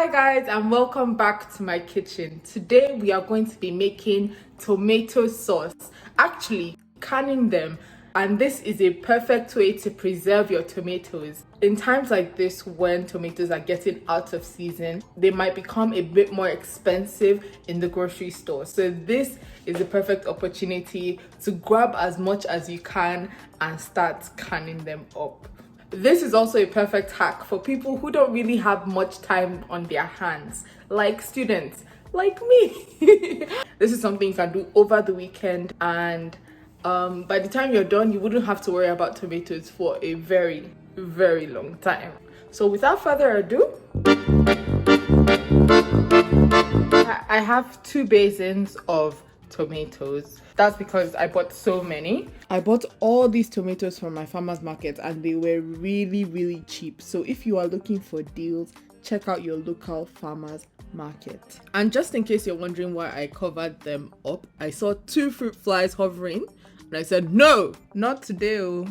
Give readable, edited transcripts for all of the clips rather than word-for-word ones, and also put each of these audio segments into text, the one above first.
Hi guys, and welcome back to my kitchen. Today we are going to be making tomato sauce, actually canning them, and this is a perfect way to preserve your tomatoes. In times like this, when tomatoes are getting out of season, they might become a bit more expensive in the grocery store. So this is a perfect opportunity to grab as much as you can and start canning them up. This is also a perfect hack for people who don't really have much time on their hands, like students, like me. This is something you can do over the weekend, and by the time you're done, you wouldn't have to worry about tomatoes for a very, very long time. So without further ado, I have 2 basins of tomatoes. That's because I bought so many. I bought all these tomatoes from my farmer's market and they were really cheap. So if you are looking for deals, check out your local farmer's market. And just in case you're wondering why I covered them up, I saw 2 fruit flies hovering and I said, no, not today. Oh.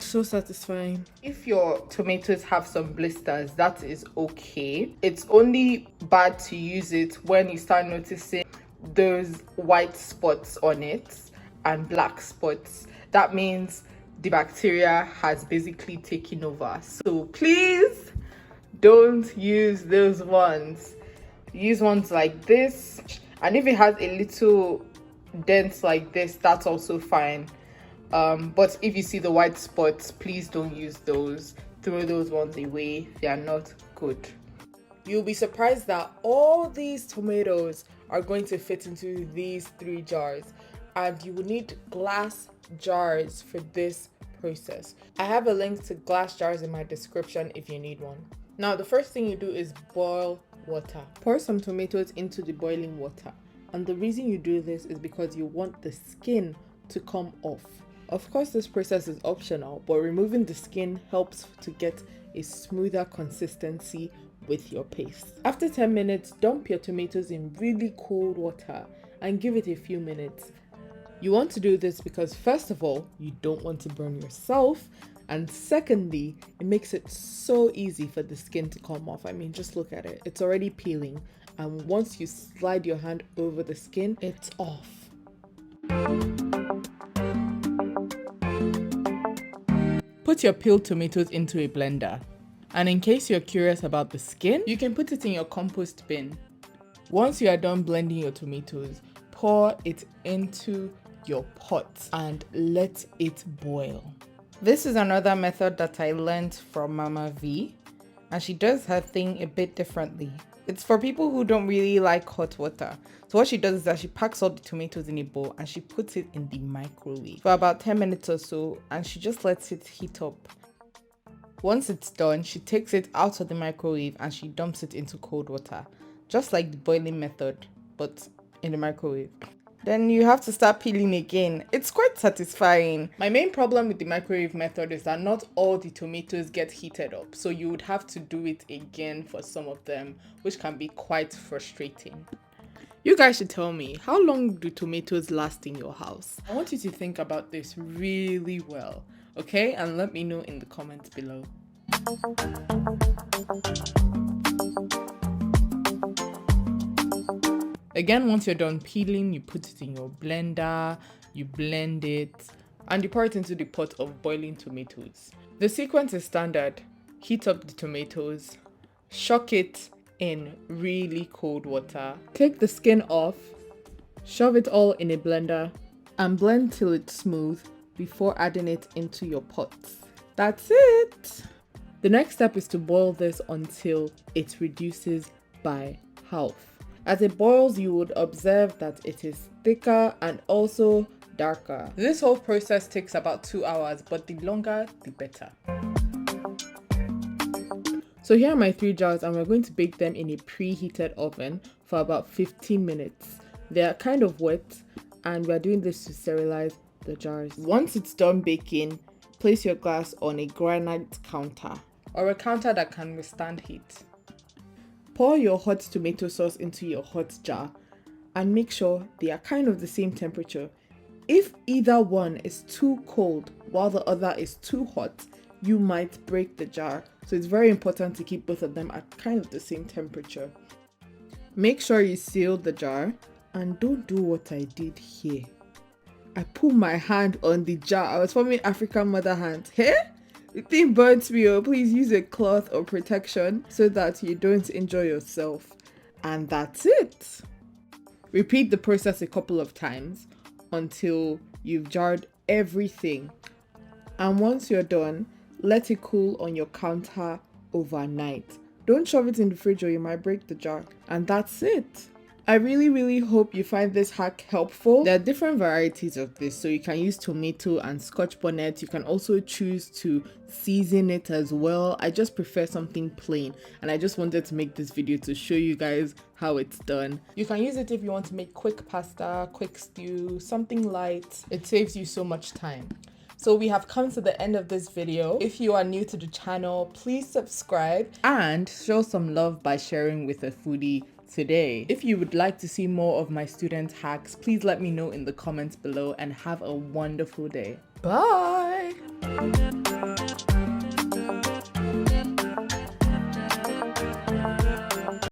So satisfying. If your tomatoes have some blisters, that is okay. It's only bad to use it when you start noticing those white spots on it and black spots. That means the bacteria has basically taken over. So please don't use those ones. Use ones like this, and if it has a little dent like this, that's also fine. But if you see the white spots, please don't use those. Throw those ones away. They are not good. You'll be surprised that all these tomatoes are going to fit into these 3 jars, and you will need glass jars for this process. I have a link to glass jars in my description if you need one. Now, the first thing you do is boil water. Pour some tomatoes into the boiling water, and the reason you do this is because you want the skin to come off. Of course, this process is optional, but removing the skin helps to get a smoother consistency with your paste. After 10 minutes, dump your tomatoes in really cold water and give it a few minutes. You want to do this because first of all, you don't want to burn yourself, and secondly, it makes it so easy for the skin to come off. I mean, just look at it. It's already peeling, and once you slide your hand over the skin, it's off. Put your peeled tomatoes into a blender. And in case you're curious about the skin, you can put it in your compost bin. Once you are done blending your tomatoes, pour it into your pot and let it boil. This is another method that I learned from Mama V, and she does her thing a bit differently. It's for people who don't really like hot water. So what she does is that she packs all the tomatoes in a bowl and she puts it in the microwave for about 10 minutes or so, and she just lets it heat up. Once it's done, she takes it out of the microwave and she dumps it into cold water, just like the boiling method, but in the microwave. Then you have to start peeling again. It's quite satisfying. My main problem with the microwave method is that not all the tomatoes get heated up, so you would have to do it again for some of them, which can be quite frustrating. You guys should tell me, how long do tomatoes last in your house? I want you to think about this really well, okay? And let me know in the comments below. Again, once you're done peeling, you put it in your blender, you blend it, and you pour it into the pot of boiling tomatoes. The sequence is standard. Heat up the tomatoes, shock it in really cold water, take the skin off, shove it all in a blender, and blend till it's smooth before adding it into your pots. That's it! The next step is to boil this until it reduces by half. As it boils, you would observe that it is thicker and also darker. This whole process takes about 2 hours, but the longer, the better. So here are my 3 jars, and we're going to bake them in a preheated oven for about 15 minutes. They are kind of wet, and we're doing this to sterilize the jars. Once it's done baking, place your glass on a granite counter or a counter that can withstand heat. Pour your hot tomato sauce into your hot jar and make sure they are kind of the same temperature. If either one is too cold while the other is too hot, you might break the jar. So it's very important to keep both of them at kind of the same temperature. Make sure you seal the jar and don't do what I did here. I put my hand on the jar. I was forming African mother hand. Hey? The thing burnt me. Oh, please use a cloth or protection so that you don't injure yourself. And that's it. Repeat the process a couple of times until you've jarred everything. And once you're done, let it cool on your counter overnight. Don't shove it in the fridge or you might break the jar. And that's it. I really hope you find this hack helpful. There are different varieties of this, so you can use tomato and scotch bonnet. You can also choose to season it as well. I just prefer something plain, and I just wanted to make this video to show you guys how it's done. You can use it if you want to make quick pasta, quick stew, something light. It saves you so much time. So we have come to the end of this video. If you are new to the channel, please subscribe and show some love by sharing with a foodie today. If you would like to see more of my student hacks, please let me know in the comments below and have a wonderful day. Bye!